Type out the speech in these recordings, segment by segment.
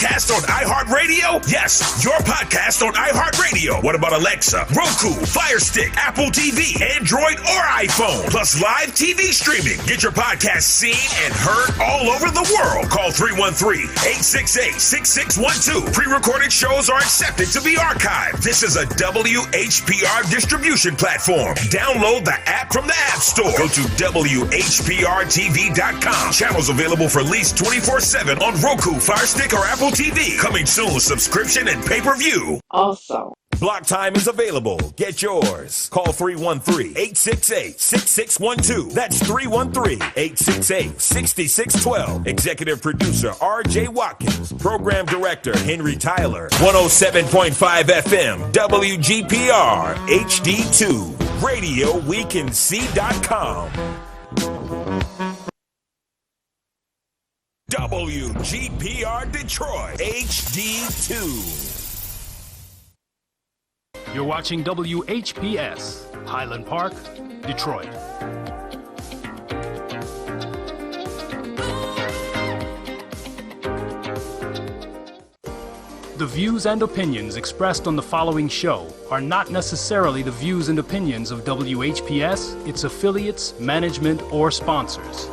podcast on iHeartRadio? Yes, your podcast on iHeartRadio. What about Alexa, Roku, Fire Stick, Apple TV, Android, or iPhone? Plus live TV streaming. Get your podcast seen and heard all over the world. Call 313-868-6612. Pre-recorded shows are accepted to be archived. This is a WHPR distribution platform. Download the app from the App Store. Go to WHPRTV.com. Channels available for lease 24/7 on Roku, Fire Stick, or Apple TV. Coming soon, subscription and pay-per-view. Also, Block time is available. Get yours. Call 313-868-6612. That's 313-868-6612. Executive producer R.J. Watkins. Program director Henry Tyler. 107.5 FM WGPR HD2. RadioWeCanSee.com. WGPR Detroit HD2. You're watching WHPS, Highland Park, Detroit. The views and opinions expressed on the following show are not necessarily the views and opinions of WHPS, its affiliates, management, or sponsors.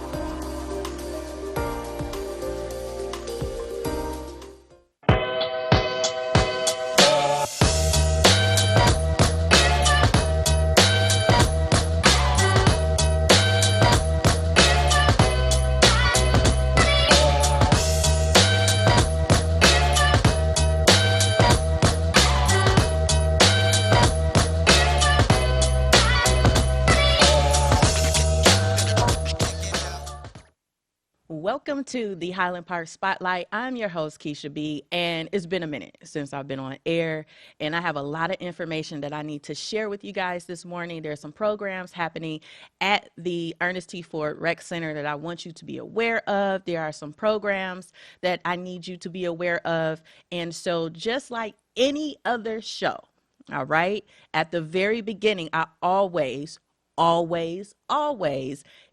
welcome to the Highland Park Spotlight. I'm your host, Kisha B, and it's been a minute since I've been on air, and I have a lot of information that I need to share with you guys this morning. There are some programs happening at the Ernest T. Ford Rec Center that I want you to be aware of. There are some programs that I need you to be aware of, and so just like any other show, all right, at the very beginning, I always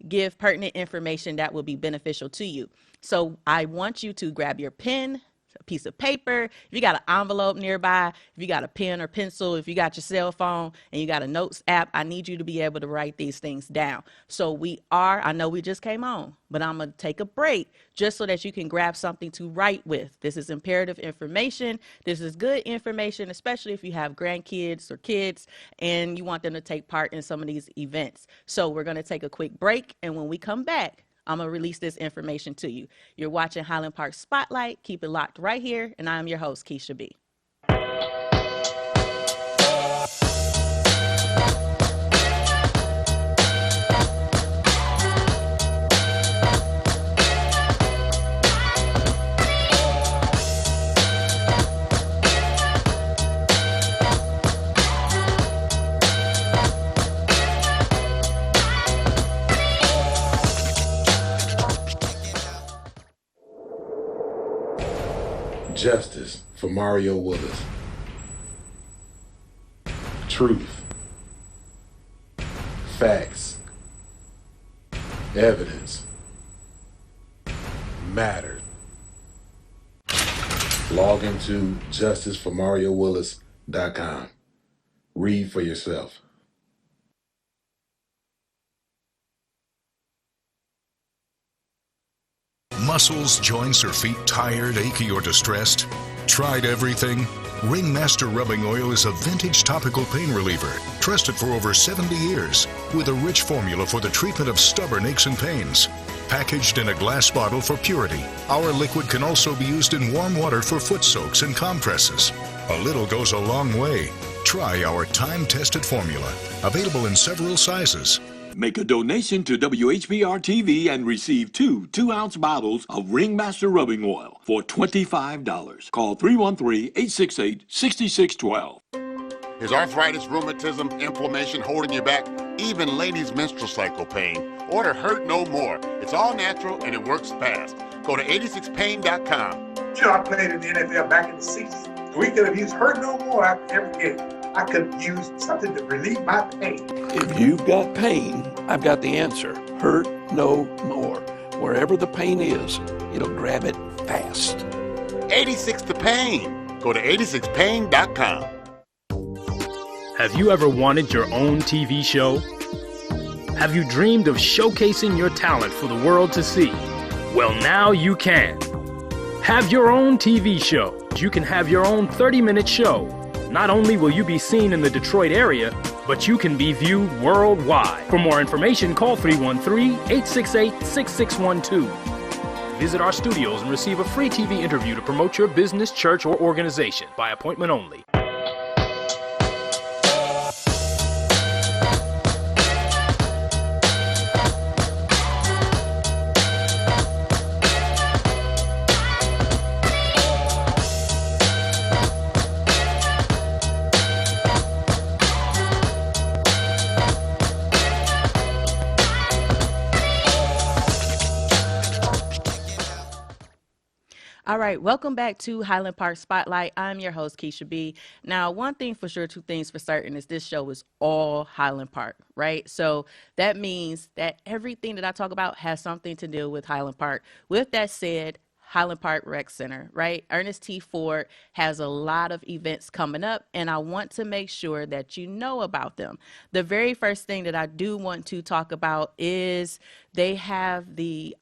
give pertinent information that will be beneficial to you. So I want you to grab your pen, a piece of paper. If you got an envelope nearby, if you got a pen or pencil, if you got your cell phone and you got a notes app, I need you to be able to write these things down. So I know we just came on, but I'm going to take a break just so that you can grab something to write with. This is imperative information. This is good information, especially if you have grandkids or kids and you want them to take part in some of these events. So we're going to take a quick break, and when we come back, I'm going to release this information to you. You're watching Highland Park Spotlight. Keep it locked right here, and I'm your host, Kisha B. Justice for Mario Willis. Truth. Facts. Evidence. Matter. Log into justiceformariowillis.com. Read for yourself. Muscles, joints, or feet tired, achy, or distressed? Tried everything? Ringmaster Rubbing Oil is a vintage topical pain reliever, trusted for over 70 years, with a rich formula for the treatment of stubborn aches and pains. Packaged in a glass bottle for purity, our liquid can also be used in warm water for foot soaks and compresses. A little goes a long way. Try our time-tested formula, available in several sizes. Make a donation to WHPR-TV and receive two 2-ounce bottles of Ringmaster Rubbing Oil for $25. Call 313-868-6612. Is arthritis, rheumatism, inflammation holding you back? Even ladies' menstrual cycle pain? Order Hurt No More. It's all natural and it works fast. Go to 86pain.com. You know, I played in the NFL back in the 60s. We could have used Hurt No More after every game. I could use something to relieve my pain. If you've got pain, I've got the answer. Hurt No More. Wherever the pain is, it'll grab it fast. 86 to Pain. Go to 86pain.com. Have you ever wanted your own TV show? Have you dreamed of showcasing your talent for the world to see? Well, now you can. Have your own TV show. You can have your own 30-minute show. Not only will you be seen in the Detroit area, but you can be viewed worldwide. For more information, call 313-868-6612. Visit our studios and receive a free TV interview to promote your business, church, or organization by appointment only. All right, welcome back to Highland Park Spotlight. I'm your host, Kisha B. Now, one thing for sure, two things for certain is this show is all Highland Park, right? So that means that everything that I talk about has something to do with Highland Park. With that said, Highland Park Rec Center, right? Ernest T. Ford has a lot of events coming up, and I want to make sure that you know about them. The very first thing that I do want to talk about is they have the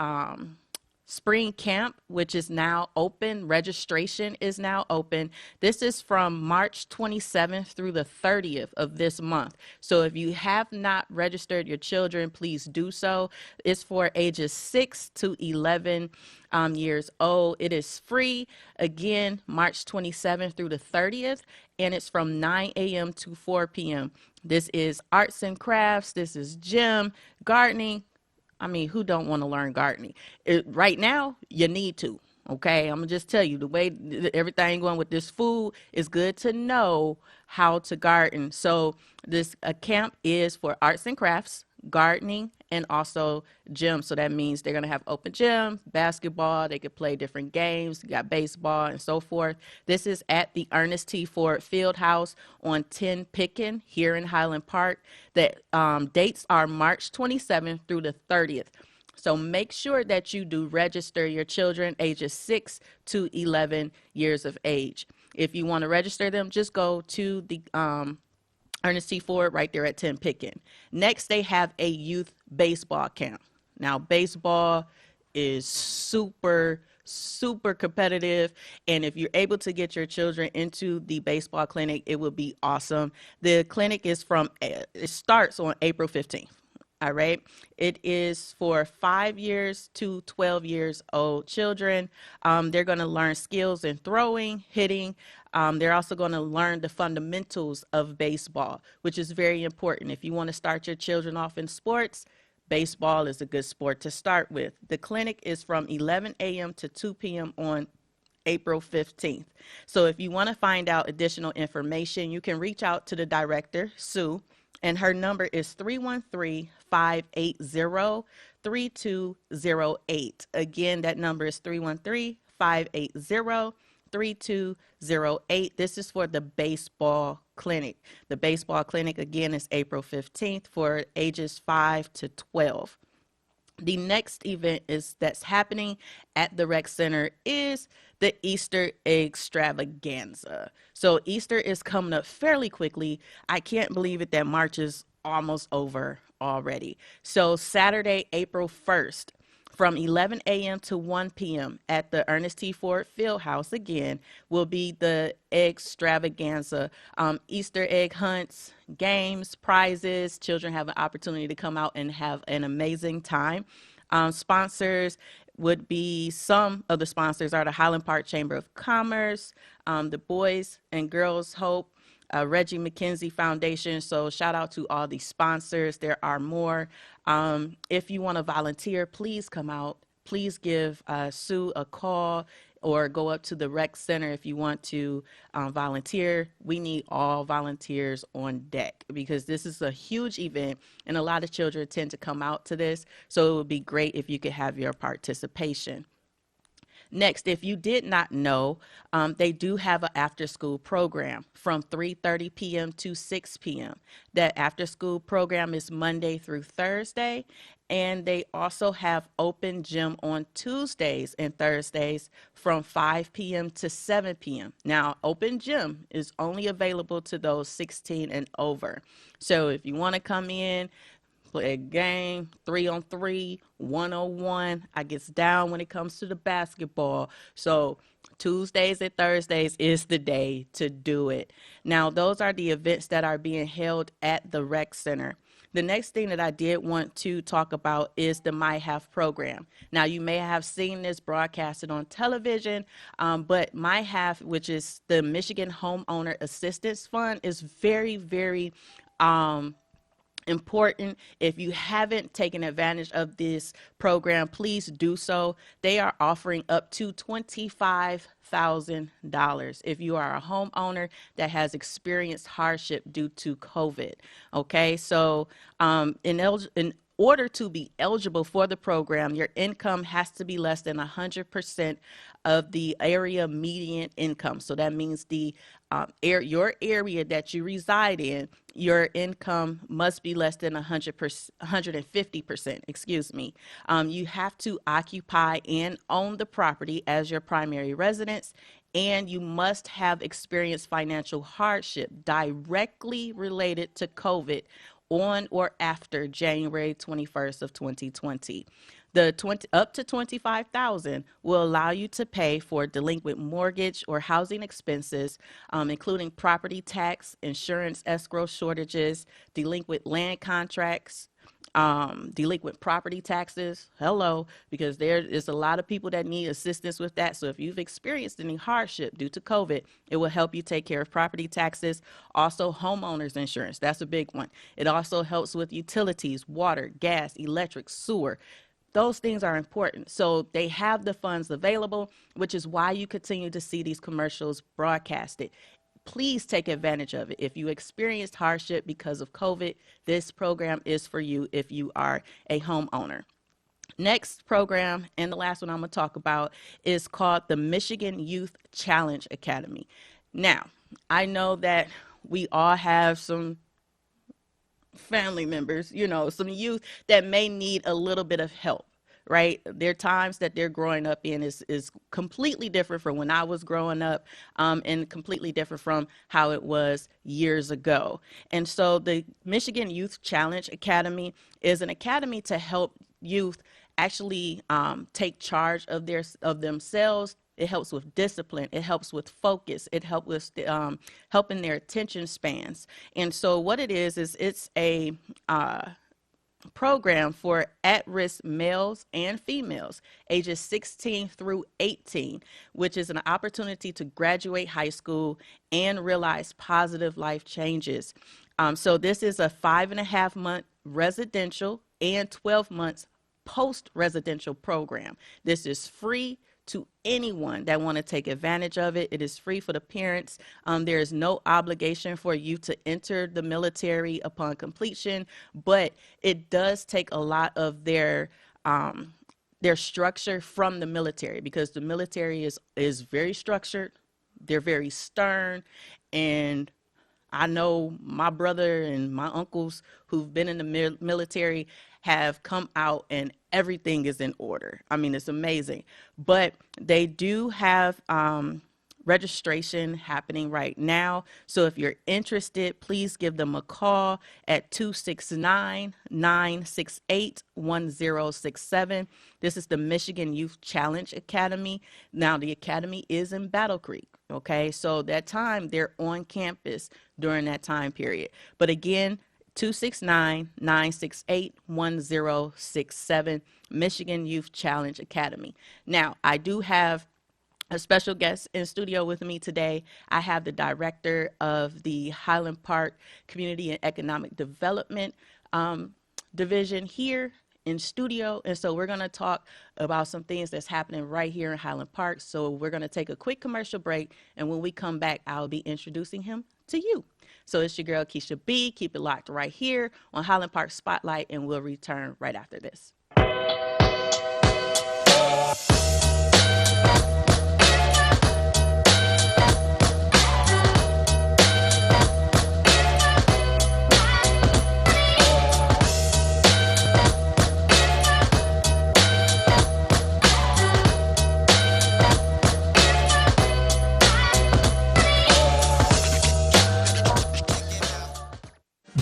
spring camp, which is now open. Registration is now open. This is from March 27th through the 30th of this month. So if you have not registered your children, please do so. It's for ages 6 to 11 years old. It is free. Again, March 27th through the 30th, and it's from 9 a.m. to 4 p.m. This is arts and crafts. This is gym, gardening. I mean, who don't want to learn gardening? Right now, you need to, okay? I'm going to just tell you, the way everything going with this food, is good to know how to garden. So this camp is for arts and crafts, gardening, and also gym. So that means they're going to have open gym, basketball. They could play different games. You got baseball and so forth. This is at the Ernest T. Ford Fieldhouse on 10 Picken here in Highland Park. The dates are March 27th through the 30th. So make sure that you do register your children ages 6 to 11 years of age. If you want to register them, just go to the Ernest T. Ford right there at 10 Picken. Next, they have a youth baseball camp. Now, baseball is super competitive, and if you're able to get your children into the baseball clinic, it would be awesome. The clinic is it starts on April 15th. All right. It is for 5 years to 12 years old children. They're going to learn skills in throwing, hitting. They're also going to learn the fundamentals of baseball, which is very important. If you want to start your children off in sports, baseball is a good sport to start with. The clinic is from 11 a.m. to 2 p.m. on April 15th. So if you want to find out additional information, you can reach out to the director, Sue, and her number is 313-580-3208. Again, that number is 313-580-3208. This is for the baseball clinic. The baseball clinic, again, is April 15th for ages 5 to 12. The next event that's happening at the rec center is the Easter extravaganza. So Easter is coming up fairly quickly. I can't believe it that March is almost over already. So Saturday, April 1st, from 11 a.m. to 1 p.m. at the Ernest T. Ford Fieldhouse, again, will be the extravaganza. Easter egg hunts, games, prizes. Children have an opportunity to come out and have an amazing time. Sponsors would be, some of the sponsors are the Highland Park Chamber of Commerce, the Boys and Girls Hope, Reggie McKenzie Foundation. So shout out to all the sponsors. There are more. If you want to volunteer, please come out. Please give Sue a call or go up to the rec center if you want to volunteer. We need all volunteers on deck because this is a huge event and a lot of children tend to come out to this. So it would be great if you could have your participation. Next, if you did not know, they do have an after-school program from 3:30 p.m. to 6 p.m. That after-school program is Monday through Thursday, And they also have open gym on Tuesdays and Thursdays from 5 p.m. to 7 p.m. Now, open gym is only available to those 16 and over. So if you want to come in, play a game, 3-on-3, 1-on-1. I gets down when it comes to the basketball. So Tuesdays and Thursdays is the day to do it. Now, those are the events that are being held at the rec center. The next thing that I did want to talk about is the My Half program. Now, you may have seen this broadcasted on television, but My Half, which is the Michigan Homeowner Assistance Fund, is very, very important. If you haven't taken advantage of this program, please do so. They are offering up to $25,000 if you are a homeowner that has experienced hardship due to COVID. Okay, so in order to be eligible for the program, your income has to be less than 100% of the area median income. So that means the your area that you reside in, your income must be less than 150%, excuse me. You have to occupy and own the property as your primary residence, and you must have experienced financial hardship directly related to COVID on or after January 21st of 2020. Up to $25,000 will allow you to pay for delinquent mortgage or housing expenses, including property tax, insurance, escrow shortages, delinquent land contracts, delinquent property taxes. Hello, because there is a lot of people that need assistance with that. So if you've experienced any hardship due to COVID, it will help you take care of property taxes. Also, homeowners insurance. That's a big one. It also helps with utilities, water, gas, electric, sewer. Those things are important. So they have the funds available, which is why you continue to see these commercials broadcasted. Please take advantage of it. If you experienced hardship because of COVID, this program is for you if you are a homeowner. Next program, and the last one I'm going to talk about, is called the Michigan Youth Challenge Academy. Now, I know that we all have some family members, some youth that may need a little bit of help, right? There are times that they're growing up in is completely different from when I was growing up, and completely different from how it was years ago. And so the Michigan Youth Challenge Academy is an academy to help youth actually take charge of themselves. It helps with discipline. It helps with focus. It helps with helping their attention spans. And so what it is it's a program for at-risk males and females, ages 16 through 18, which is an opportunity to graduate high school and realize positive life changes. So this is a 5.5-month residential and 12 months post-residential program. This is free to anyone that want to take advantage of it. It is free for the parents. There is no obligation for you to enter the military upon completion, but it does take a lot of their structure from the military, because the military is very structured. They're very stern, and I know my brother and my uncles who've been in the military have come out and everything is in order. I mean, it's amazing. But they do have registration happening right now. So if you're interested, please give them a call at 269-968-1067. This is the Michigan Youth Challenge Academy. Now, the academy is in Battle Creek. Okay, so that time they're on campus during that time period. But again, 269-968-1067, Michigan Youth Challenge Academy. Now, I do have a special guest in studio with me today. I have the director of the Highland Park Community and Economic Development Division here in studio. And so we're going to talk about some things that's happening right here in Highland Park. So we're going to take a quick commercial break. And when we come back, I'll be introducing him to you. So it's your girl, Kisha B. Keep it locked right here on Highland Park Spotlight, and we'll return right after this.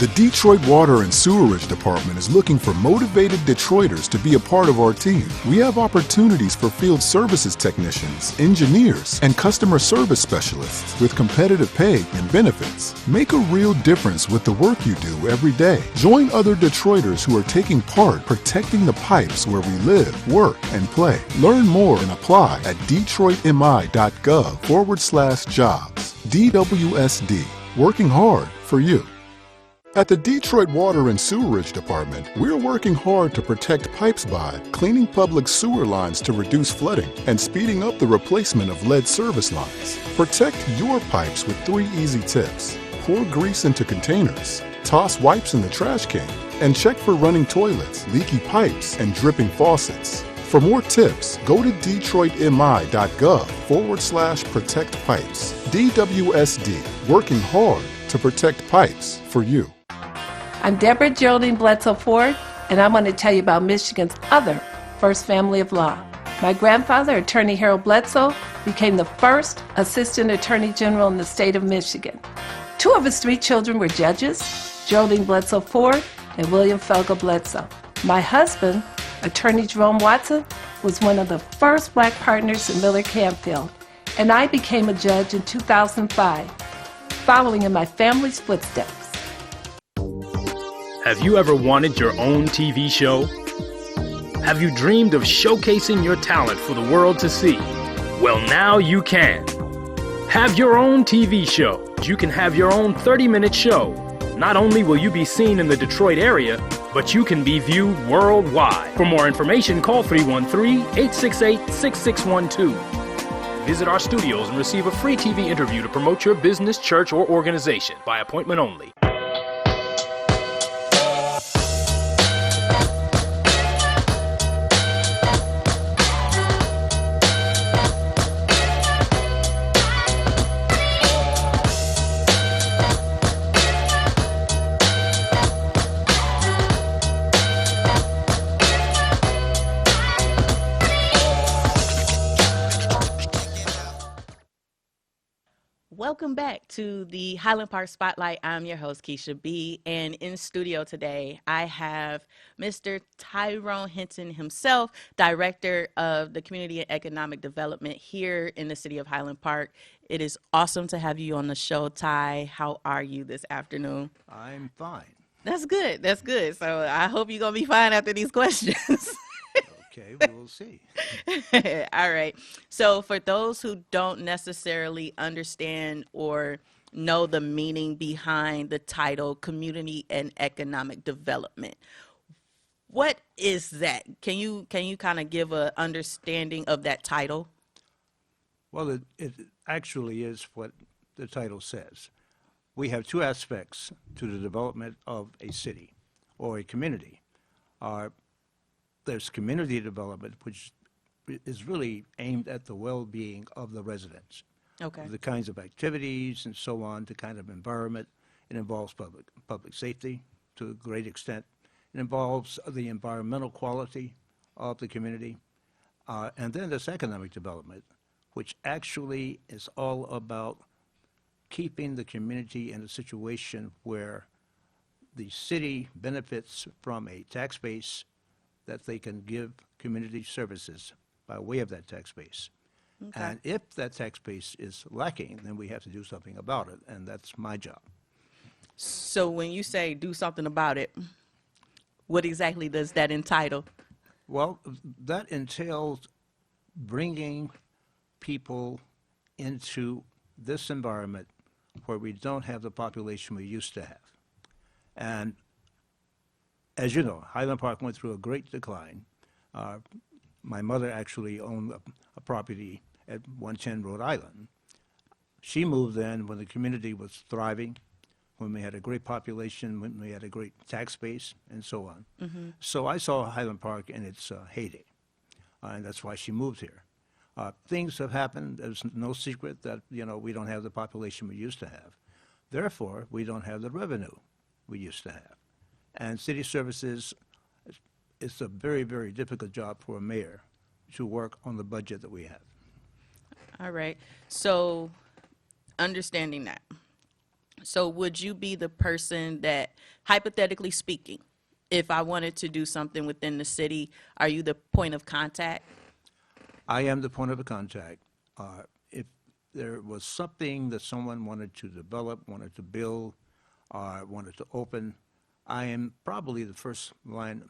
The Detroit Water and Sewerage Department is looking for motivated Detroiters to be a part of our team. We have opportunities for field services technicians, engineers, and customer service specialists with competitive pay and benefits. Make a real difference with the work you do every day. Join other Detroiters who are taking part protecting the pipes where we live, work, and play. Learn more and apply at detroitmi.gov/jobs. DWSD, working hard for you. At the Detroit Water and Sewerage Department, we're working hard to protect pipes by cleaning public sewer lines to reduce flooding and speeding up the replacement of lead service lines. Protect your pipes with 3 easy tips. Pour grease into containers, toss wipes in the trash can, and check for running toilets, leaky pipes, and dripping faucets. For more tips, go to detroitmi.gov/protect pipes. DWSD, working hard to protect pipes for you. I'm Deborah Geraldine Bledsoe Ford, and I want to tell you about Michigan's other first family of law. My grandfather, Attorney Harold Bledsoe, became the first Assistant Attorney General in the state of Michigan. 2 of his 3 children were judges, Geraldine Bledsoe Ford and William Felga Bledsoe. My husband, Attorney Jerome Watson, was one of the first black partners in Miller Canfield, and I became a judge in 2005, following in my family's footsteps. Have you ever wanted your own TV show? Have you dreamed of showcasing your talent for the world to see? Well, now you can. Have your own TV show. You can have your own 30-minute show. Not only will you be seen in the Detroit area, but you can be viewed worldwide. For more information, call 313-868-6612. Visit our studios and receive a free TV interview to promote your business, church, or organization by appointment only. Welcome back to the Highland Park Spotlight. I'm your host, Kisha B, and in studio today, I have Mr. Ty Hinton himself, Director of the Community and Economic Development here in the city of Highland Park. It is awesome to have you on the show, Ty. How are you this afternoon? I'm fine. That's good. That's good. So I hope you're going to be fine after these questions. Okay, we'll see. All right. So for those who don't necessarily understand or know the meaning behind the title Community and Economic Development, what is that? Can you kind of give an understanding of that title? Well, it actually is what the title says. We have 2 aspects to the development of a city or a community. There's community development, which is really aimed at the well-being of the residents. Okay. The kinds of activities and so on, the kind of environment. It involves public safety to a great extent. It involves the environmental quality of the community. And then there's economic development, which actually is all about keeping the community in a situation where the city benefits from a tax base that they can give community services by way of that tax base. Okay. And if that tax base is lacking, then we have to do something about it, and that's my job. So when you say do something about it, what exactly does that entitle? Well, that entails bringing people into this environment where we don't have the population we used to have. And as you know, Highland Park went through a great decline. My mother actually owned a property at 110 Rhode Island. She moved in when the community was thriving, when we had a great population, when we had a great tax base, and so on. Mm-hmm. So I saw Highland Park in its heyday, and that's why she moved here. Things have happened. There's no secret that, we don't have the population we used to have. Therefore, we don't have the revenue we used to have. And city services, it's a very, very difficult job for a mayor to work on the budget that we have. All right. So understanding that, So would you be the person that, hypothetically speaking, if I wanted to do something within the city, are you the point of contact? I am the point of contact. If there was something that someone wanted to develop, wanted to build, wanted to open, I am probably the first line.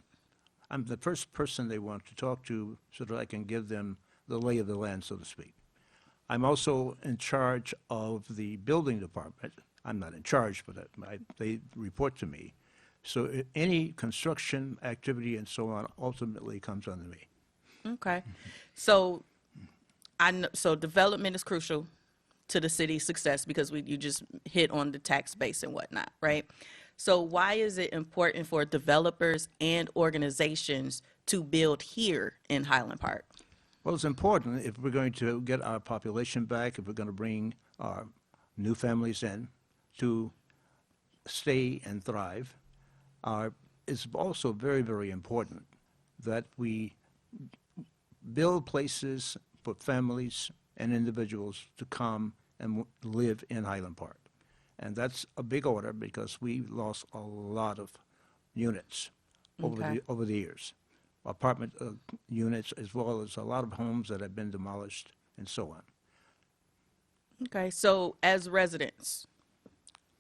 I'm the first person they want to talk to so that I can give them the lay of the land, so to speak. I'm also in charge of the building department. I'm not in charge, but they report to me. So any construction activity and so on ultimately comes under me. Okay. So so development is crucial to the city's success because you just hit on the tax base and whatnot, right? So why is it important for developers and organizations to build here in Highland Park? Well, it's important if we're going to get our population back, if we're going to bring our new families in to stay and thrive. It's also very, very important that we build places for families and individuals to come and live in Highland Park. And that's a big order because we lost a lot of units over the years. Apartment units, as well as a lot of homes that have been demolished and so on. Okay, so as residents,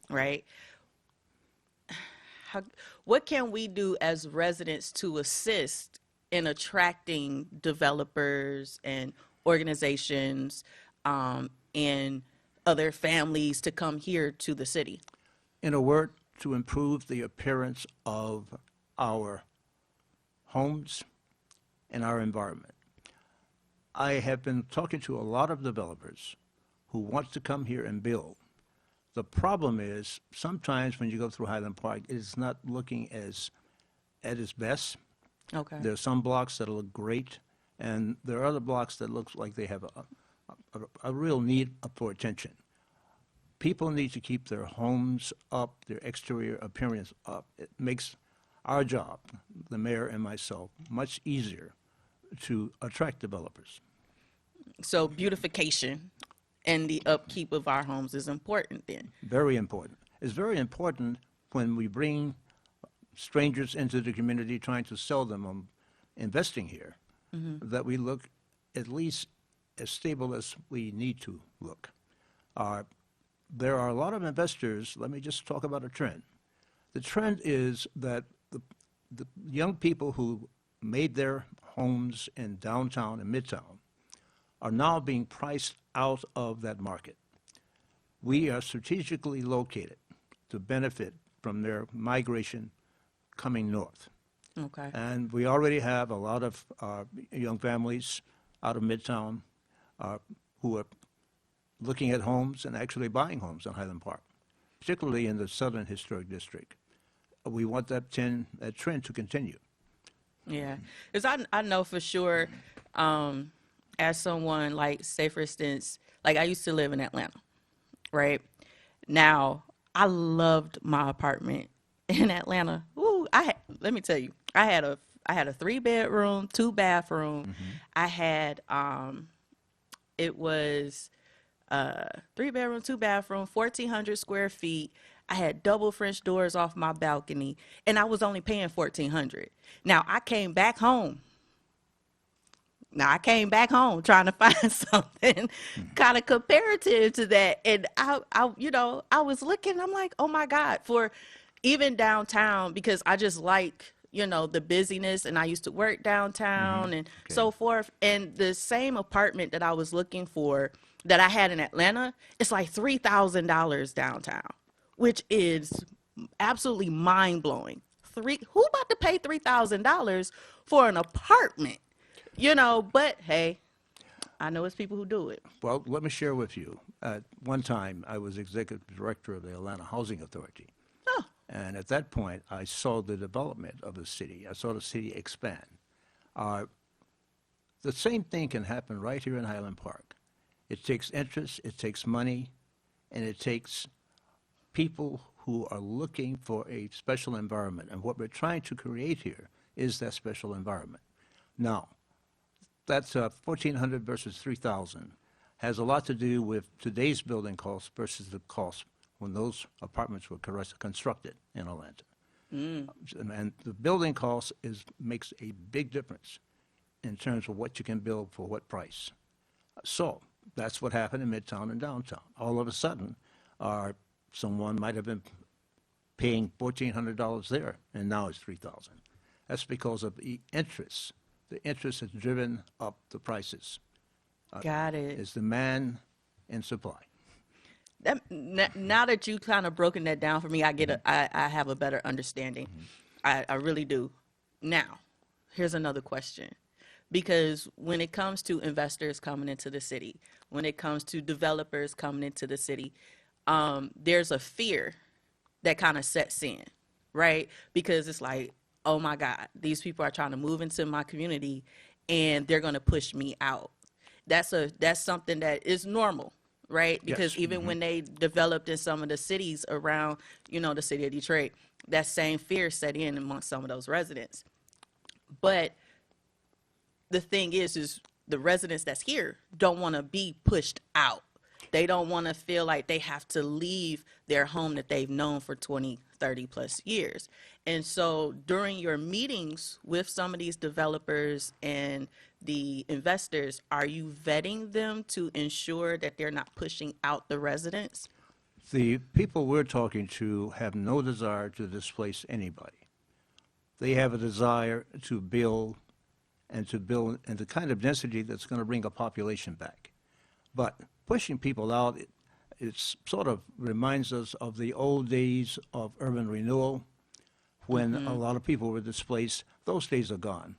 right, what can we do as residents to assist in attracting developers and organizations and other families to come here to the city? In a word, to improve the appearance of our homes and our environment. I have been talking to a lot of developers who want to come here and build. The problem is sometimes when you go through Highland Park, it is not looking at its best. Okay. There are some blocks that look great, and there are other blocks that look like they have a real need for attention. People need to keep their homes up, their exterior appearance up. It makes our job, the mayor and myself, much easier to attract developers. So beautification and the upkeep of our homes is important then. Very important. It's very important when we bring strangers into the community trying to sell them on investing here, that we look at least as stable as we need to look. There are a lot of investors. Let me just talk about a trend. The trend is that the young people who made their homes in downtown and midtown are now being priced out of that market. We are strategically located to benefit from their migration coming north. Okay. And we already have a lot of young families out of midtown who are looking at homes and actually buying homes in Highland Park, particularly in the Southern Historic District. We want that trend to continue. Yeah, because I know for sure, as someone like, say for instance, like I used to live in Atlanta, right? Now, I loved my apartment in Atlanta. Ooh, let me tell you, I had a 3-bedroom, 2-bathroom. I had it was 3-bedroom, 2-bathroom, 1,400 square feet. I had double French doors off my balcony, and I was only paying $1,400. Now I came back home trying to find something kind of comparative to that, and I was looking. I'm like, oh my God, for even downtown, because I just like the busyness, and I used to work downtown and so forth. And the same apartment that I was looking for that I had in Atlanta, it's like $3,000 downtown, which is absolutely mind-blowing. Who about to pay $3,000 for an apartment? But hey, I know it's people who do it. Well, let me share with you. At one time, I was executive director of the Atlanta Housing Authority. Oh. And at that point, I saw the development of the city. I saw the city expand. The same thing can happen right here in Highland Park. It takes interest, it takes money, and it takes people who are looking for a special environment. And what we're trying to create here is that special environment. Now, that's 1,400 versus 3,000 has a lot to do with today's building costs versus the cost when those apartments were constructed in Atlanta. And the building cost makes a big difference in terms of what you can build for what price. So that's what happened in Midtown and downtown. All of a sudden, someone might have been paying $1,400 there, and now it's $3,000. That's because of the interest. The interest has driven up the prices. Got it. It's demand and supply. Now that you kind of broken that down for me, I have a better understanding. I really do. Now, here's another question. Because when it comes to investors coming into the city, when it comes to developers coming into the city, there's a fear that kind of sets in, right? Because it's like, oh my God, these people are trying to move into my community and they're going to push me out. That's something that is normal, right? Because even when they developed in some of the cities around, the city of Detroit, that same fear set in amongst some of those residents. But the thing is the residents that's here don't want to be pushed out. They don't want to feel like they have to leave their home that they've known for 20, 30 plus years. And so during your meetings with some of these developers and the investors, are you vetting them to ensure that they're not pushing out the residents? The people we're talking to have no desire to displace anybody. They have a desire to build in the kind of density that's going to bring a population back. But pushing people out, it sort of reminds us of the old days of urban renewal when a lot of people were displaced. Those days are gone.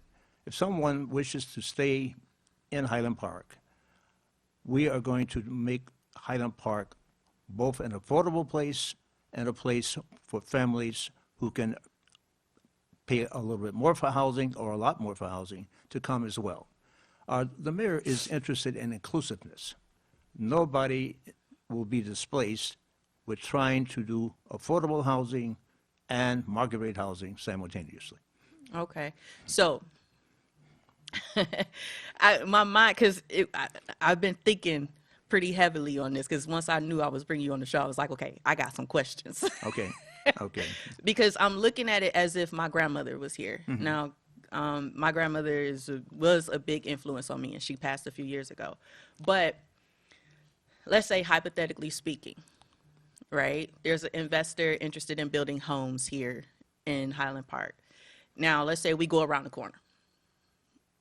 If someone wishes to stay in Highland Park, we are going to make Highland Park both an affordable place and a place for families who can pay a little bit more for housing or a lot more for housing to come as well. The mayor is interested in inclusiveness. Nobody will be displaced with trying to do affordable housing and market rate housing simultaneously. Okay. So my mind, because I've been thinking pretty heavily on this, because once I knew I was bringing you on the show, I was like, okay, I got some questions. Okay. Because I'm looking at it as if my grandmother was here. Now, my grandmother was a big influence on me, and she passed a few years ago. But let's say, hypothetically speaking, right? There's an investor interested in building homes here in Highland Park. Now, let's say we go around the corner,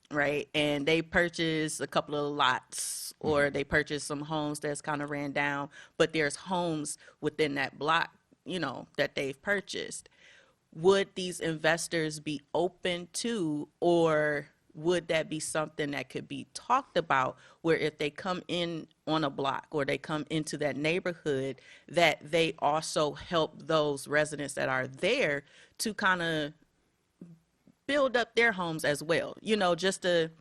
right? And they purchase a couple of lots, or they purchase some homes that's kind of ran down, but there's homes within that block, that they've purchased. Would these investors be open to, or would that be something that could be talked about, where if they come in on a block or they come into that neighborhood, that they also help those residents that are there to kind of build up their homes as well? Just to,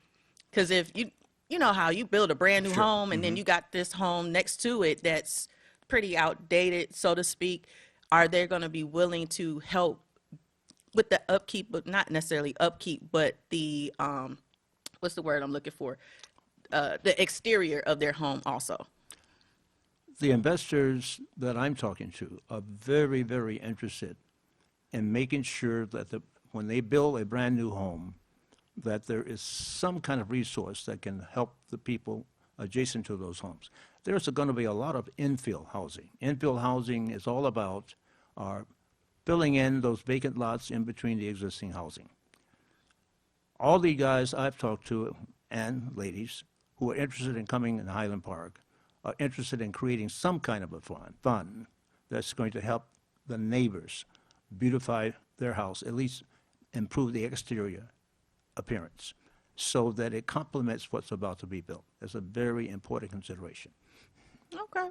because if you know how you build a brand new home and then you got this home next to it that's pretty outdated, so to speak, are they going to be willing to help with the upkeep, but not necessarily upkeep, but the, what's the word I'm looking for? The exterior of their home also? The investors that I'm talking to are very, very interested in making sure that when they build a brand new home, that there is some kind of resource that can help the people adjacent to those homes. There's going to be a lot of infill housing. Infill housing is all about filling in those vacant lots in between the existing housing. All the guys I've talked to, and ladies, who are interested in coming in Highland Park, are interested in creating some kind of a fund that's going to help the neighbors beautify their house, at least improve the exterior appearance, so that it complements what's about to be built. That's a very important consideration. Okay.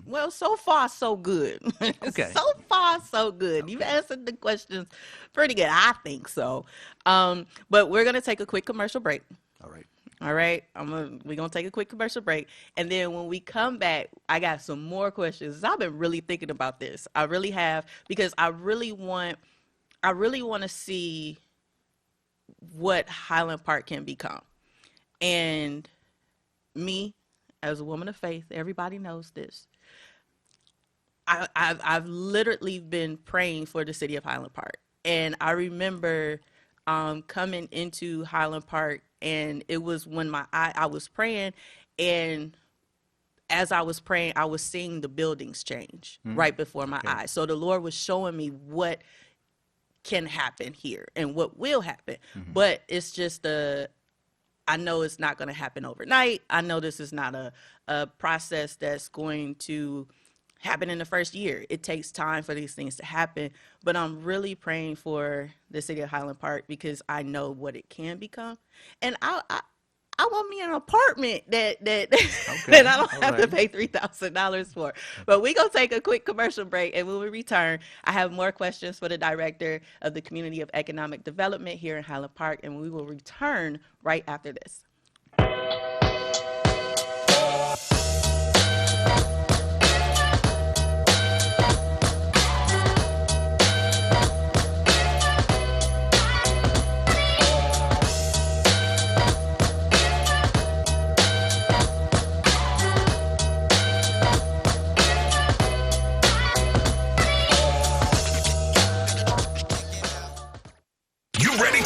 Well, so far, so good. Okay. So far, so good. You've answered the questions pretty good. I think so. But we're going to take a quick commercial break. All right. All right. We're going to take a quick commercial break. And then when we come back, I got some more questions. I've been really thinking about this. I really have, because I really want to see what Highland Park can become. And me, as a woman of faith, everybody knows this. I've literally been praying for the city of Highland Park. And I remember coming into Highland Park, and it was when I was praying, and as I was praying, I was seeing the buildings change right before my eyes. So the Lord was showing me what can happen here and what will happen. But it's just I know it's not going to happen overnight. I know this is not a process that's going to happen in the first year. It takes time for these things to happen. But I'm really praying for the city of Highland Park because I know what it can become. And I want me an apartment that that I don't have to pay $3,000 for. But we're going to take a quick commercial break, and when we return, I have more questions for the Director of the Community of Economic Development here in Highland Park, and we will return right after this.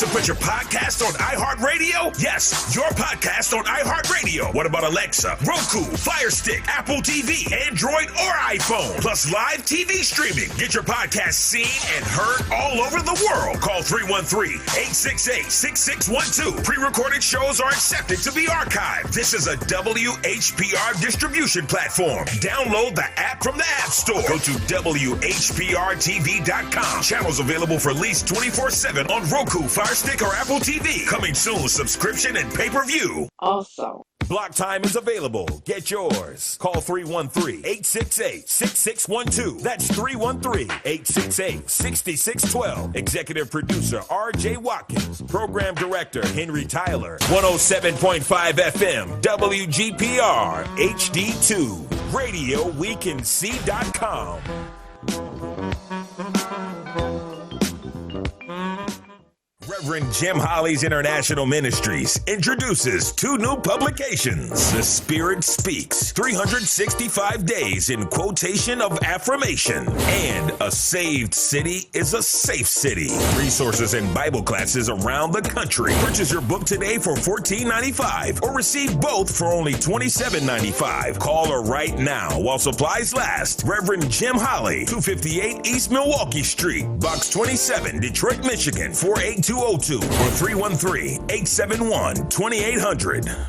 To put your podcast on iHeartRadio? Yes, your podcast on iHeartRadio. What about Alexa, Roku, Fire Stick, Apple TV, Android, or iPhone? Plus live TV streaming. Get your podcast seen and heard all over the world. Call 313-868-6612. Pre-recorded shows are accepted to be archived. This is a WHPR distribution platform. Download the app from the App Store. Go to WHPRTV.com. Channels available for lease 24/7 on Roku, Fire Stick, or Apple TV. Coming soon, subscription and pay-per-view. Also, Block time is available. Get yours. Call 313-868-6612. That's 313-868-6612. Executive producer R.J. Watkins. Program director Henry Tyler. 107.5 FM WGPR HD2. RadioWeCanSee.com. Reverend Jim Holly's International Ministries introduces 2 new publications. The Spirit Speaks, 365 Days in Quotation of Affirmation, and A Saved City is a Safe City. Resources and Bible classes around the country. Purchase your book today for $14.95 or receive both for only $27.95. Call her right now while supplies last. Reverend Jim Holly, 258 East Milwaukee Street, Box 27, Detroit, Michigan, 48202 or 313-871-2800.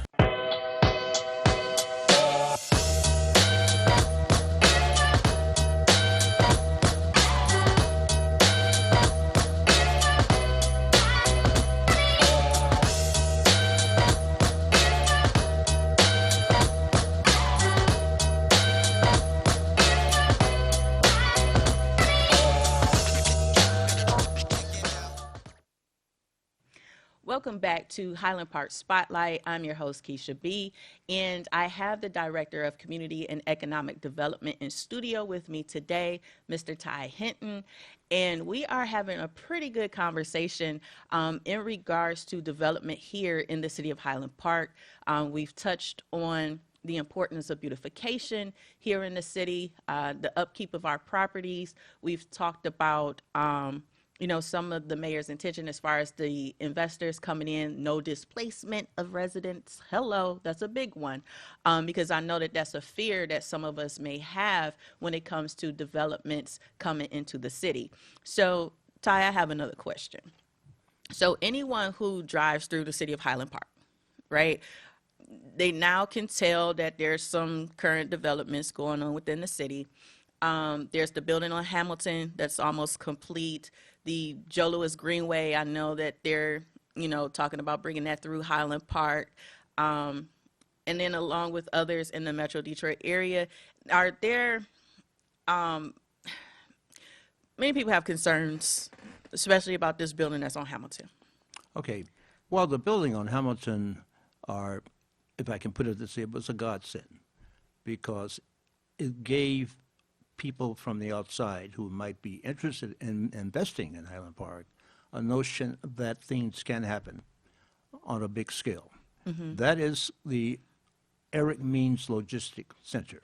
Welcome back to Highland Park Spotlight. I'm your host, Kisha B, and I have the Director of Community and Economic Development in studio with me today, Mr. Ty Hinton, and we are having a pretty good conversation in regards to development here in the city of Highland Park. We've touched on the importance of beautification here in the city, the upkeep of our properties. We've talked about some of the mayor's intention as far as the investors coming in, no displacement of residents. Hello, that's a big one, because I know that that's a fear that some of us may have when it comes to developments coming into the city. So, Ty, I have another question. So anyone who drives through the city of Highland Park, right, they now can tell that there's some current developments going on within the city. There's the building on Hamilton that's almost complete. The Joe Louis Greenway, I know that they're, talking about bringing that through Highland Park. And then along with others in the Metro Detroit area, are there, many people have concerns, especially about this building that's on Hamilton. Okay. Well, the building on Hamilton if I can put it this way, it was a godsend because it gave people from the outside who might be interested in investing in Highland Park a notion that things can happen on a big scale. Mm-hmm. That is the Eric Means Logistic Center.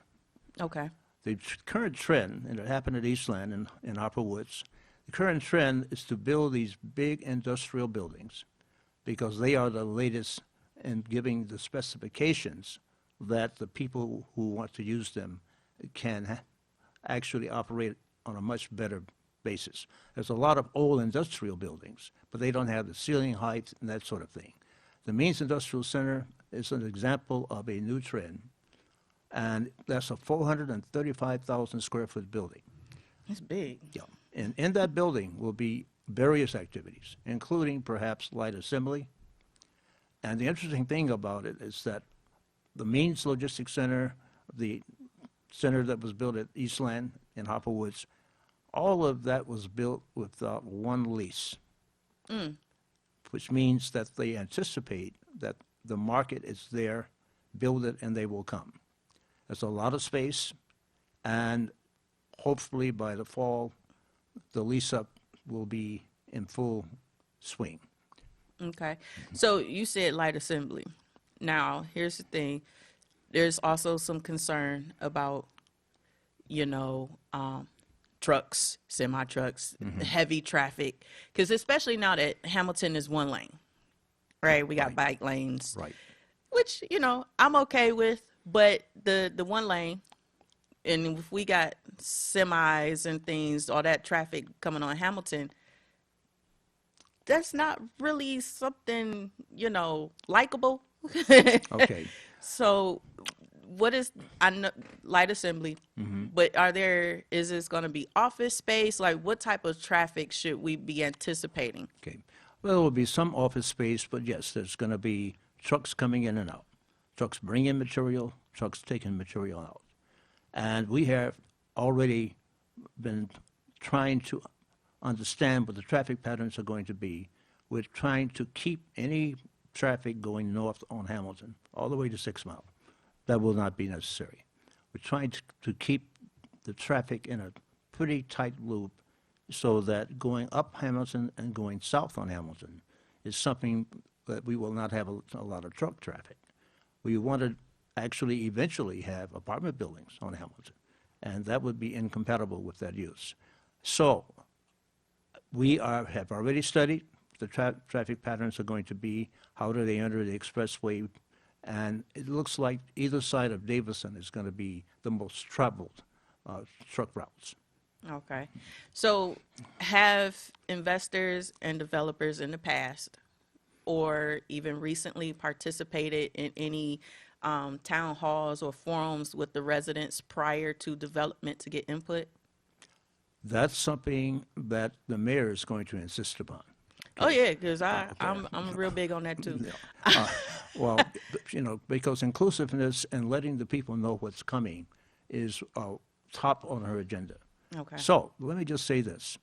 Okay. The current trend, and it happened at Eastland in Upper Woods, the current trend is to build these big industrial buildings because they are the latest in giving the specifications that the people who want to use them can actually operate on a much better basis. There's a lot of old industrial buildings, but they don't have the ceiling height and that sort of thing. The Means Industrial Center is an example of a new trend, and that's a 435,000 square foot building. It's big. Yeah. And in that building will be various activities, including perhaps light assembly. And the interesting thing about it is that the Means Logistics Center, the center that was built at Eastland in Hopper Woods, all of that was built without one lease, which means that they anticipate that the market is there, build it, and they will come. There's a lot of space, and hopefully by the fall, the lease-up will be in full swing. Okay. So you said light assembly. Now, here's the thing. There's also some concern about, trucks, semi-trucks, heavy traffic, because especially now that Hamilton is one lane, right? We got bike lanes, Right. which, I'm okay with, but the one lane, and if we got semis and things, all that traffic coming on Hamilton, that's not really something, likable. Okay. So what is, I know light assembly, but is this going to be office space? Like what type of traffic should we be anticipating? Okay. Well, there will be some office space, but yes, there's going to be trucks coming in and out. Trucks bringing material, trucks taking material out. And we have already been trying to understand what the traffic patterns are going to be. We're trying to keep any traffic going north on Hamilton all the way to 6 Mile. That will not be necessary. We're trying to keep the traffic in a pretty tight loop so that going up Hamilton and going south on Hamilton is something that we will not have a lot of truck traffic. We want to actually eventually have apartment buildings on Hamilton, and that would be incompatible with that use. So we have already studied the traffic patterns are going to be, how do they enter the expressway, and it looks like either side of Davison is going to be the most traveled truck routes. Okay. So have investors and developers in the past or even recently participated in any town halls or forums with the residents prior to development to get input? That's something that the mayor is going to insist upon. Oh yeah, because I'm real big on that too. Well, because inclusiveness and letting the people know what's coming is top on her agenda. Okay. So let me just say this.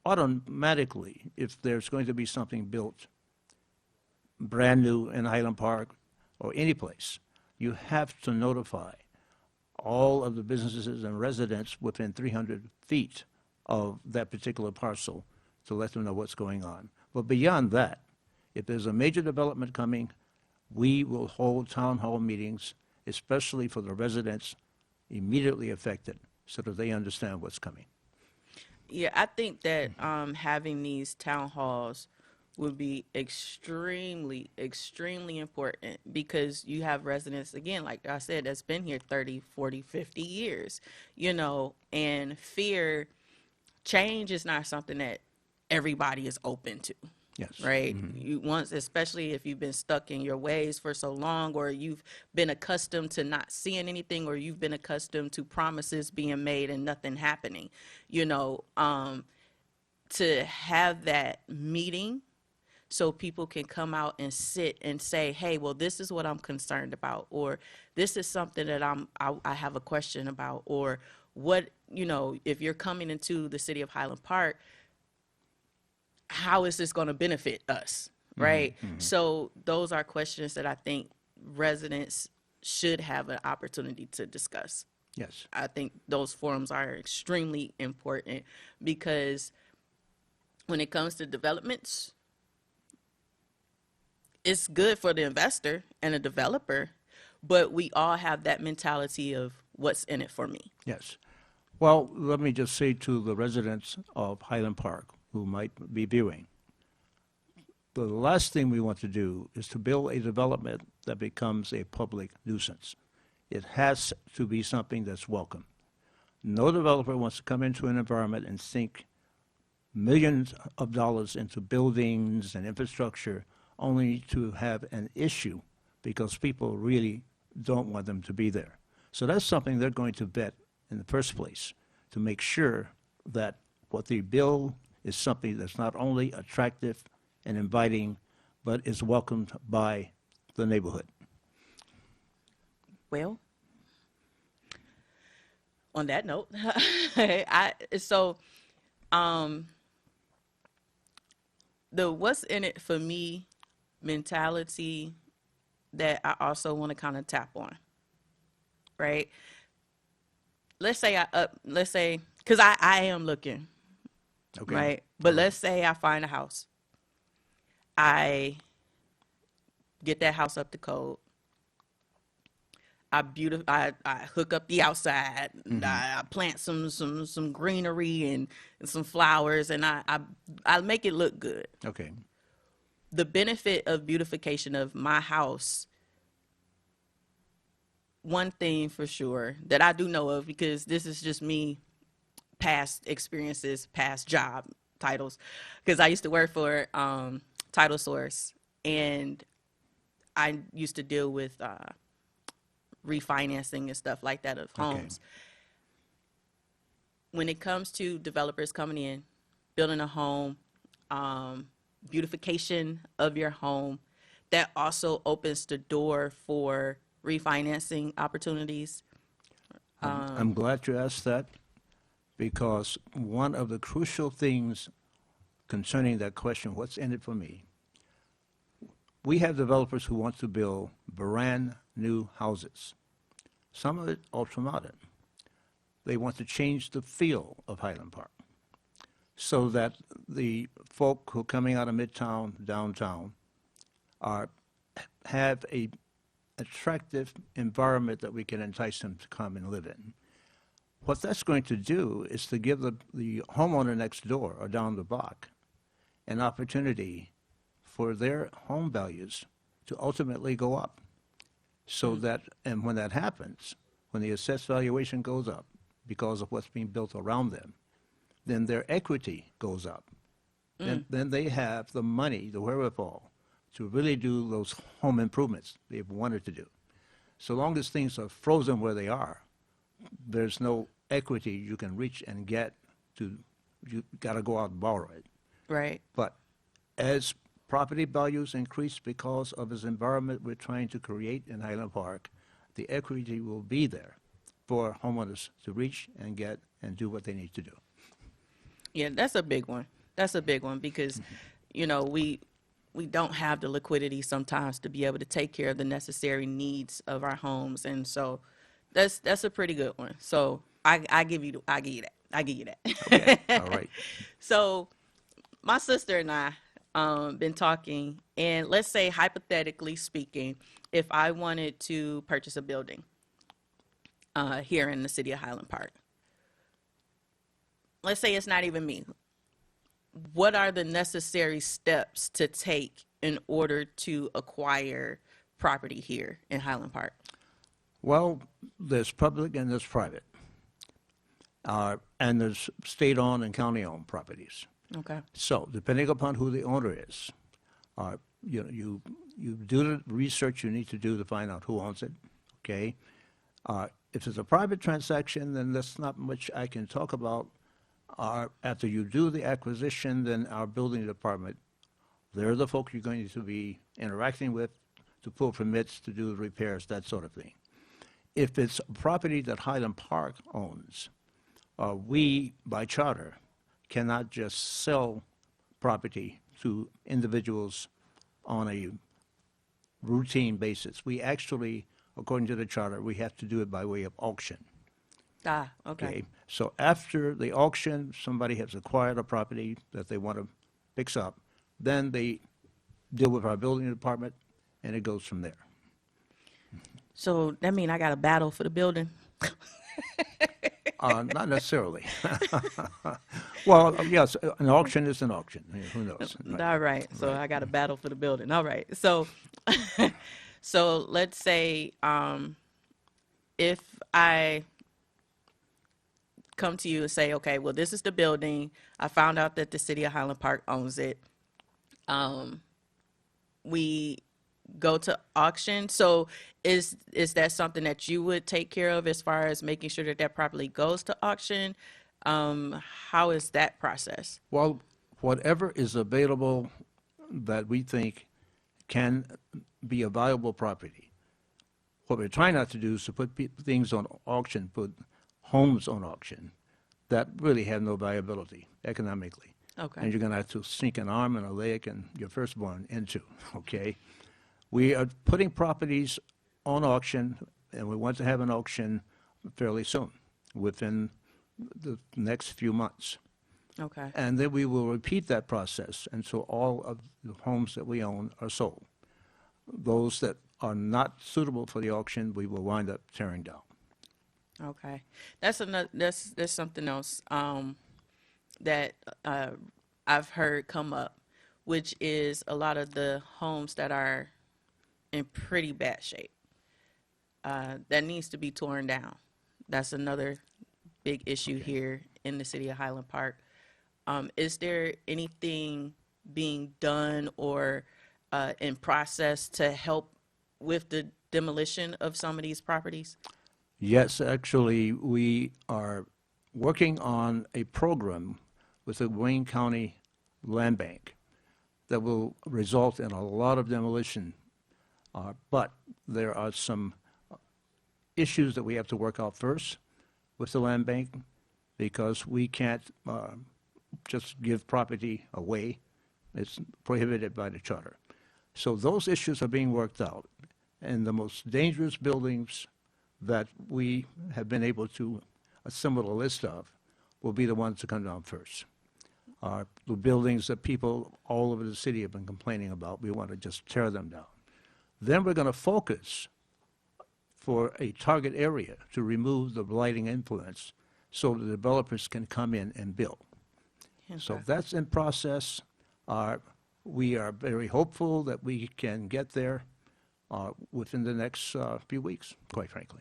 Automatically, if there's going to be something built brand new in Highland Park or any place, you have to notify all of the businesses and residents within 300 feet of that particular parcel to let them know what's going on. But beyond that, if there's a major development coming, we will hold town hall meetings, especially for the residents immediately affected, so that they understand what's coming. Yeah, I think that having these town halls would be extremely, extremely important because you have residents, again, like I said, that's been here 30, 40, 50 years, and change is not something that everybody is open to. Yes. Right. Especially if you've been stuck in your ways for so long, or you've been accustomed to not seeing anything, or you've been accustomed to promises being made and nothing happening, to have that meeting so people can come out and sit and say, hey, well, this is what I'm concerned about, or this is something that I have a question about, or what, if you're coming into the city of Highland Park, how is this going to benefit us, right? So those are questions that I think residents should have an opportunity to discuss. Yes. I think those forums are extremely important because when it comes to developments, it's good for the investor and the developer, but we all have that mentality of what's in it for me. Yes. Well, let me just say to the residents of Highland Park who might be viewing, the last thing we want to do is to build a development that becomes a public nuisance. It has to be something that's welcome. No developer wants to come into an environment and sink millions of dollars into buildings and infrastructure only to have an issue because people really don't want them to be there. So that's something they're going to vet in the first place to make sure that what they build is something that's not only attractive and inviting, but is welcomed by the neighborhood. Well, on that note, the what's in it for me mentality that I also want to kind of tap on, right? Let's say because I am looking, Okay. right? But let's say I find a house. I get that house up to code. I hook up the outside. I plant some greenery and some flowers, and I make it look good. Okay. The benefit of beautification of my house, one thing for sure that I do know of, because this is just me, past experiences, past job titles, because I used to work for Title Source, and I used to deal with refinancing and stuff like that of homes. Okay. When it comes to developers coming in, building a home, beautification of your home, that also opens the door for refinancing opportunities. I'm glad you asked that, because one of the crucial things concerning that question, what's in it for me, we have developers who want to build brand new houses. Some of it ultra-modern. They want to change the feel of Highland Park so that the folk who are coming out of Midtown, downtown, have a attractive environment that we can entice them to come and live in. What that's going to do is to give the homeowner next door or down the block an opportunity for their home values to ultimately go up. So that, and when that happens, when the assessed valuation goes up because of what's being built around them, then their equity goes up. And then they have the money, the wherewithal, to really do those home improvements they've wanted to do. So long as things are frozen where they are, there's no equity you can reach and get to, you got to go out and borrow it. Right. But as property values increase because of this environment we're trying to create in Highland Park, the equity will be there for homeowners to reach and get and do what they need to do. Yeah, that's a big one. That's a big one because, you know, we don't have the liquidity sometimes to be able to take care of the necessary needs of our homes, and so that's a pretty good one. So I give you that. Okay, all right. So my sister and I been talking, and let's say hypothetically speaking, if I wanted to purchase a building here in the city of Highland Park, let's say it's not even me. What are the necessary steps to take in order to acquire property here in Highland Park? Well, there's public and there's private, and there's state-owned and county-owned properties. Okay. So, depending upon who the owner is, you do the research you need to do to find out who owns it. Okay. If it's a private transaction, then there's not much I can talk about. After you do the acquisition, then our building department, they're the folks you're going to be interacting with to pull permits, to do the repairs, that sort of thing. If it's a property that Highland Park owns, we, by charter, cannot just sell property to individuals on a routine basis. We actually, according to the charter, we have to do it by way of auction. Ah, okay. So after the auction, somebody has acquired a property that they want to fix up, then they deal with our building department, and it goes from there. So that means I got a battle for the building? Not necessarily. Well, yes, an auction is an auction. Who knows? Right. All right. So I got a battle for the building. All right. So, so let's say if I come to you and say, okay, well, this is the building. I found out that the city of Highland Park owns it. We go to auction. So is that something that you would take care of as far as making sure that that properly goes to auction? How is that process? Well, whatever is available that we think can be a valuable property. What we're trying not to do is to put things on auction, put homes on auction that really have no viability economically. Okay. And you're going to have to sink an arm and a leg and your firstborn into, okay? We are putting properties on auction, and we want to have an auction fairly soon, within the next few months. Okay. And then we will repeat that process until all of the homes that we own are sold. Those that are not suitable for the auction, we will wind up tearing down. Okay. That's something else that I've heard come up, which is a lot of the homes that are in pretty bad shape that needs to be torn down. That's another big issue here in the city of Highland Park. Is there anything being done or in process to help with the demolition of some of these properties? Yes, actually, we are working on a program with the Wayne County Land Bank that will result in a lot of demolition, but there are some issues that we have to work out first with the land bank, because we can't just give property away. It's prohibited by the charter. So those issues are being worked out, and the most dangerous buildings that we have been able to assemble a list of will be the ones to come down first. The buildings that people all over the city have been complaining about, we want to just tear them down. Then we're going to focus for a target area to remove the blighting influence so the developers can come in and build. So that's in process. We are very hopeful that we can get there within the next few weeks, quite frankly.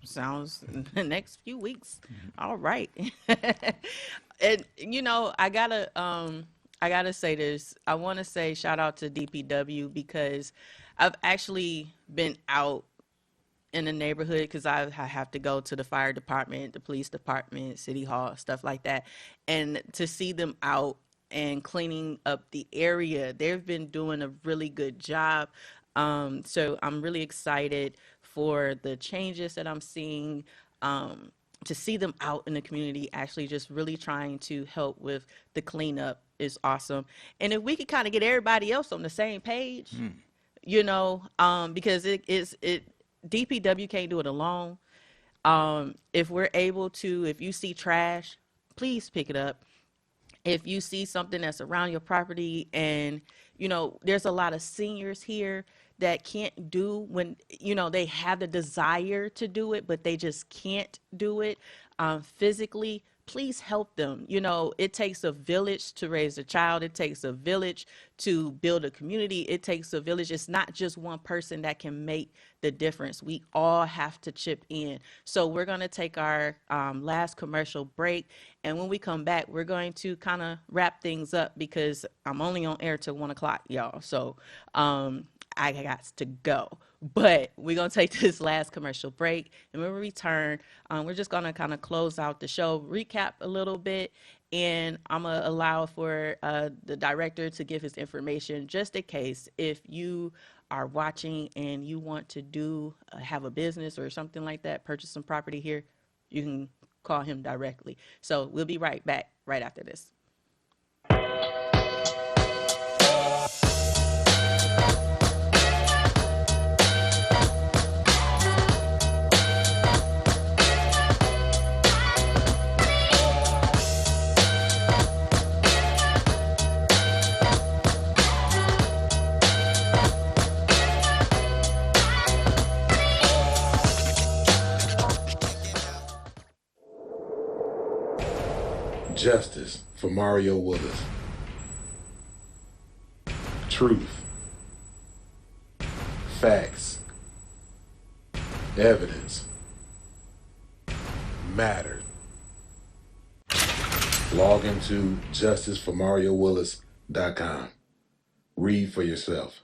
Sounds the next few weeks. All right. And you know, I gotta say this. I want to say shout out to DPW, because I've actually been out in the neighborhood, because I have to go to the fire department, the police department, city hall, stuff like that, and to see them out and cleaning up the area, they've been doing a really good job. So I'm really excited for the changes that I'm seeing, to see them out in the community, actually just really trying to help with the cleanup is awesome. And if we could kind of get everybody else on the same page, you know, because DPW can't do it alone. If we're able to, if you see trash, please pick it up. If you see something that's around your property, and, you know, there's a lot of seniors here that can't do, when, you know, they have the desire to do it, but they just can't do it physically, please help them. You know, it takes a village to raise a child. It takes a village to build a community. It takes a village. It's not just one person that can make the difference. We all have to chip in. So we're going to take our last commercial break. And when we come back, we're going to kind of wrap things up, because I'm only on air till 1 o'clock, y'all. So I got to go. But we're going to take this last commercial break. And when we return, we're just going to kind of close out the show, recap a little bit, and I'm going to allow for the director to give his information, just in case if you are watching and you want to do have a business or something like that, purchase some property here, you can call him directly. So we'll be right back right after this. Justice for Mario Willis. Truth. Facts. Evidence. Mattered. Log into justiceformariowillis.com. Read for yourself.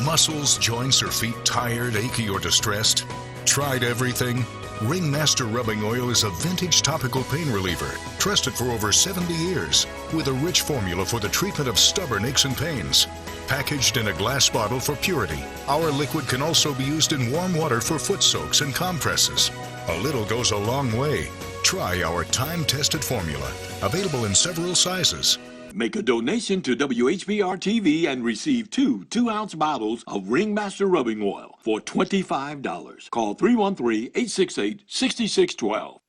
Muscles, joints, or feet tired, achy, or distressed? Tried everything? Ringmaster Rubbing Oil is a vintage topical pain reliever, trusted for over 70 years, with a rich formula for the treatment of stubborn aches and pains. Packaged in a glass bottle for purity, our liquid can also be used in warm water for foot soaks and compresses. A little goes a long way. Try our time-tested formula, available in several sizes. Make a donation to WHBR-TV and receive two 2-ounce bottles of Ringmaster Rubbing Oil for $25. Call 313-868-6612.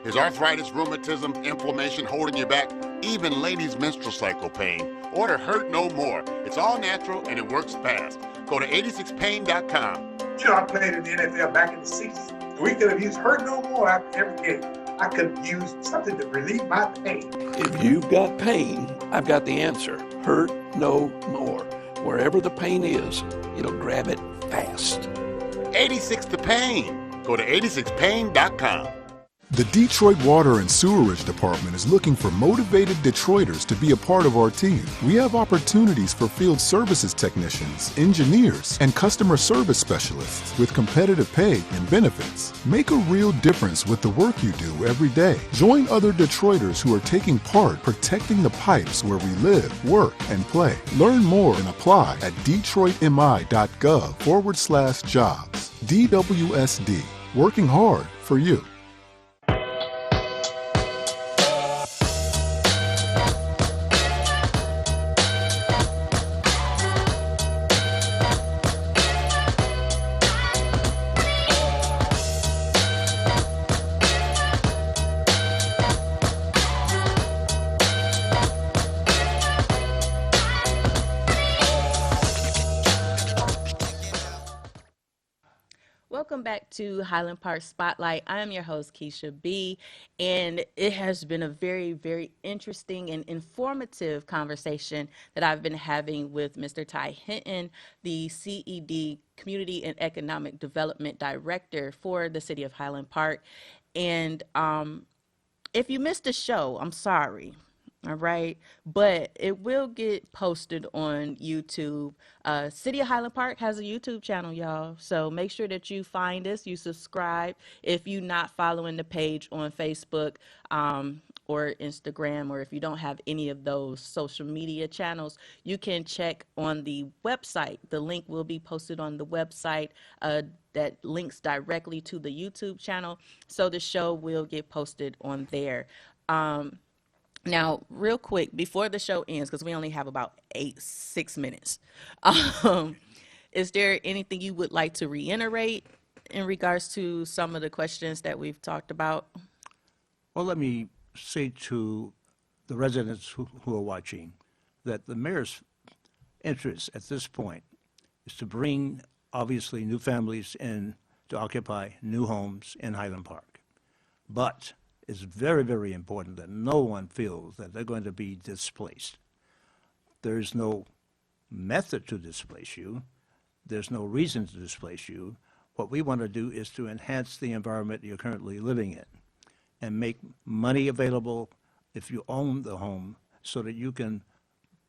Is arthritis, rheumatism, inflammation holding you back? Even ladies' menstrual cycle pain? Order Hurt No More. It's all natural and it works fast. Go to 86pain.com. You know, I played in the NFL back in the 60s. We could have used Hurt No More after every game. I could have used something to relieve my pain. If you've got pain, I've got the answer. Hurt no more. Wherever the pain is, it'll grab it fast. 86 to Pain. Go to 86pain.com. The Detroit Water and Sewerage Department is looking for motivated Detroiters to be a part of our team. We have opportunities for field services technicians, engineers, and customer service specialists with competitive pay and benefits. Make a real difference with the work you do every day. Join other Detroiters who are taking part protecting the pipes where we live, work, and play. Learn more and apply at detroitmi.gov/jobs. DWSD, working hard for you. Welcome back to Highland Park Spotlight. I am your host, Kisha B, and it has been a very, very interesting and informative conversation that I've been having with Mr. Ty Hinton, the CED Community and Economic Development Director for the City of Highland Park. And if you missed the show, I'm sorry. All right, but it will get posted on YouTube. City of Highland Park has a YouTube channel, y'all. So make sure that you find us, you subscribe. If you're not following the page on Facebook or Instagram, or if you don't have any of those social media channels, you can check on the website. The link will be posted on the website that links directly to the YouTube channel. So the show will get posted on there. Now, real quick, before the show ends, because we only have about 6 minutes, is there anything you would like to reiterate in regards to some of the questions that we've talked about? Well, let me say to the residents who are watching that the mayor's interest at this point is to bring, obviously, new families in to occupy new homes in Highland Park. But it's very, very important that no one feels that they're going to be displaced. There's no method to displace you. There's no reason to displace you. What we want to do is to enhance the environment you're currently living in and make money available if you own the home so that you can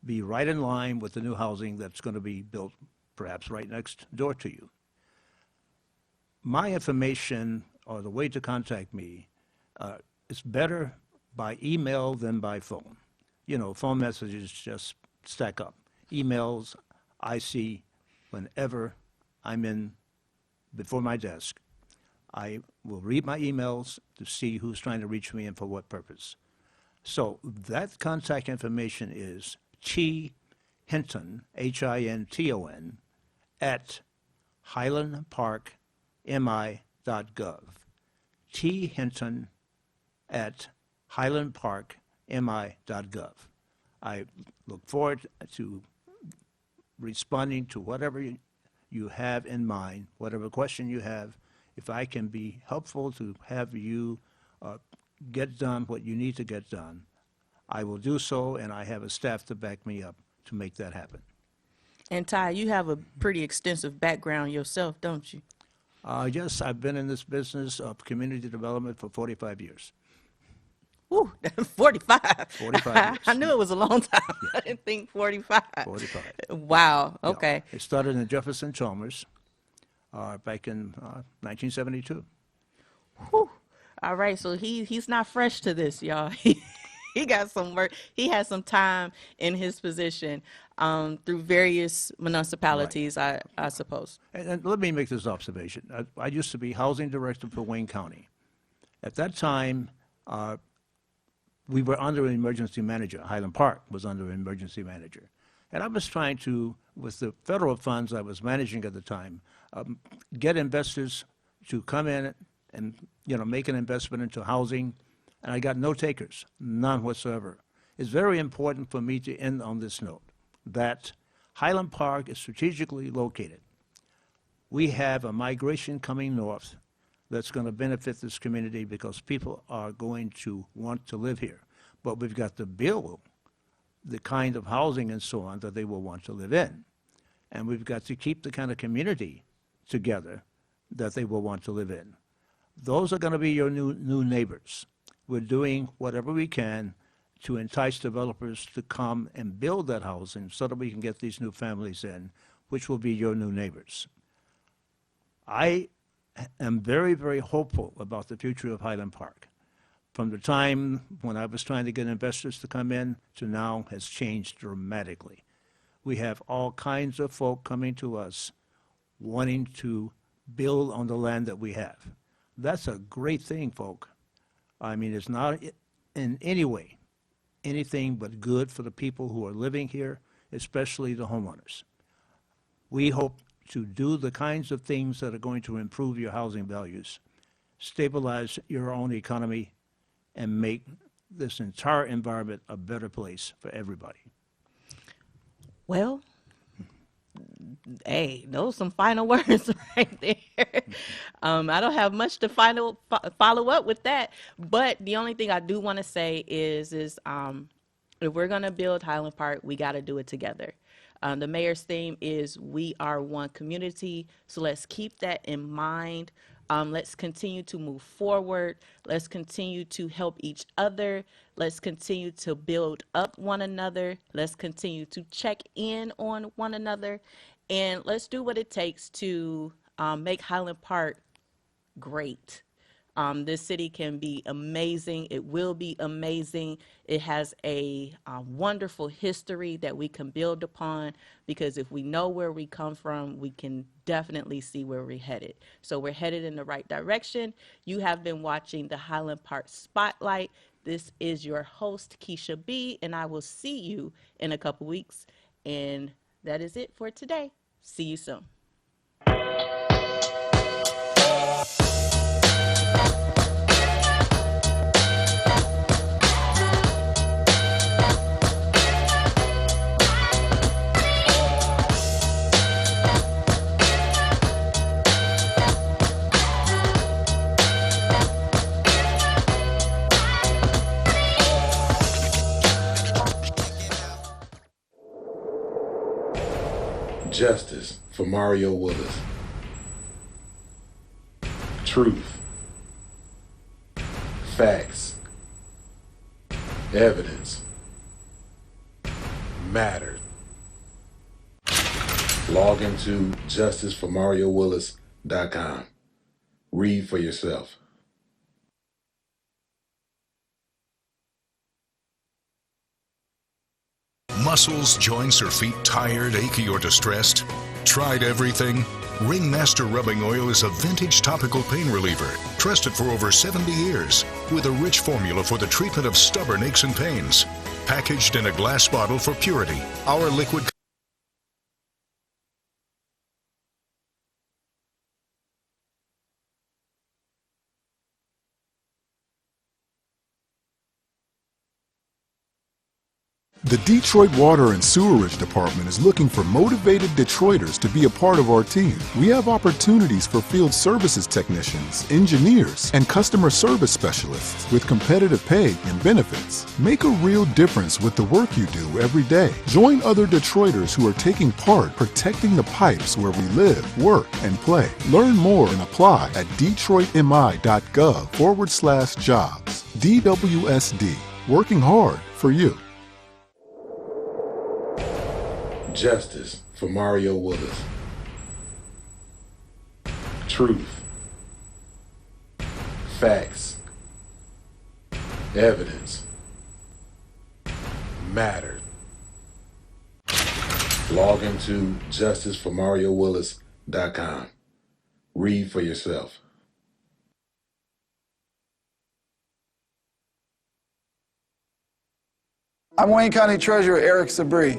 be right in line with the new housing that's going to be built perhaps right next door to you. My information or the way to contact me it's better by email than by phone. You know, phone messages just stack up. Emails, I see whenever I'm in before my desk. I will read my emails to see who's trying to reach me and for what purpose. So that contact information is T Hinton, Hinton, at highlandparkmi.gov. T Hinton at highlandparkmi.gov. I look forward to responding to whatever you have in mind, whatever question you have, if I can be helpful to have you get done what you need to get done, I will do so, and I have a staff to back me up to make that happen. And Ty, you have a pretty extensive background yourself, don't you? Yes, I've been in this business of community development for 45 years. Woo, 45. 45 years. I knew it was a long time. I didn't think 45. 45. Wow, okay. Yeah. It started in Jefferson Chalmers back in 1972. Whew. All right, so he's not fresh to this, y'all. He got some work. He had some time in his position through various municipalities, right. I suppose. And let me make this observation. I used to be housing director for Wayne County. At that time, we were under an emergency manager. Highland Park was under an emergency manager. And I was trying to, with the federal funds I was managing at the time, get investors to come in and make an investment into housing, and I got no takers, none whatsoever. It's very important for me to end on this note, that Highland Park is strategically located. We have a migration coming north that's going to benefit this community because people are going to want to live here. But we've got to build the kind of housing and so on that they will want to live in. And we've got to keep the kind of community together that they will want to live in. Those are going to be your new neighbors. We're doing whatever we can to entice developers to come and build that housing so that we can get these new families in, which will be your new neighbors. I am very, very hopeful about the future of Highland Park. From the time when I was trying to get investors to come in to now has changed dramatically. We have all kinds of folk coming to us wanting to build on the land that we have. That's a great thing, folk. I mean, it's not in any way anything but good for the people who are living here, especially the homeowners. We hope to do the kinds of things that are going to improve your housing values, stabilize your own economy, and make this entire environment a better place for everybody. Well, hey, those some final words right there. I don't have much to follow up with that, but the only thing I do want to say is if we're going to build Highland Park, we got to do it together. The mayor's theme is we are one community, so let's keep that in mind. Let's continue to move forward. Let's continue to help each other. Let's continue to build up one another. Let's continue to check in on one another. And let's do what it takes to make Highland Park great. This city can be amazing. It will be amazing. It has a wonderful history that we can build upon, because if we know where we come from, we can definitely see where we're headed. So we're headed in the right direction. You have been watching the Highland Park Spotlight. This is your host, Kisha B, and I will see you in a couple weeks. And that is it for today. See you soon. Justice for Mario Willis. Truth. Facts. Evidence. Matter. Log into justiceformariowillis.com. Read for yourself. Muscles, joints, or feet tired, achy, or distressed? Tried everything? Ringmaster Rubbing Oil is a vintage topical pain reliever, trusted for over 70 years, with a rich formula for the treatment of stubborn aches and pains. Packaged in a glass bottle for purity, our liquid The Detroit Water and Sewerage Department is looking for motivated Detroiters to be a part of our team. We have opportunities for field services technicians, engineers, and customer service specialists with competitive pay and benefits. Make a real difference with the work you do every day. Join other Detroiters who are taking part protecting the pipes where we live, work, and play. Learn more and apply at detroitmi.gov/jobs. DWSD, working hard for you. Justice for Mario Willis. Truth. Facts. Evidence. Matter. Log into justiceformariowillis.com. Read for yourself. I'm Wayne County Treasurer Eric Sabri.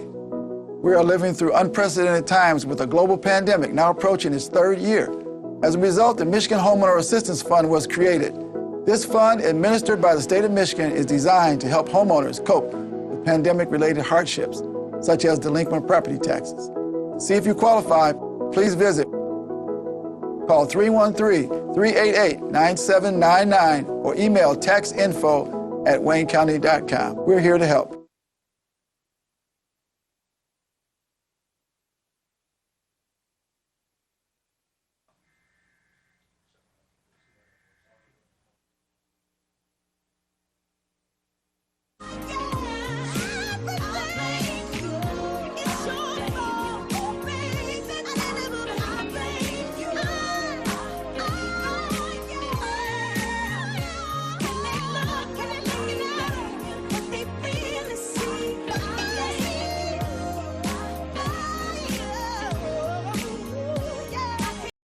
We are living through unprecedented times with a global pandemic now approaching its third year. As a result, the Michigan Homeowner Assistance Fund was created. This fund, administered by the state of Michigan, is designed to help homeowners cope with pandemic-related hardships, such as delinquent property taxes. To see if you qualify, please visit. Call 313-388-9799 or email taxinfo@waynecounty.com. We're here to help.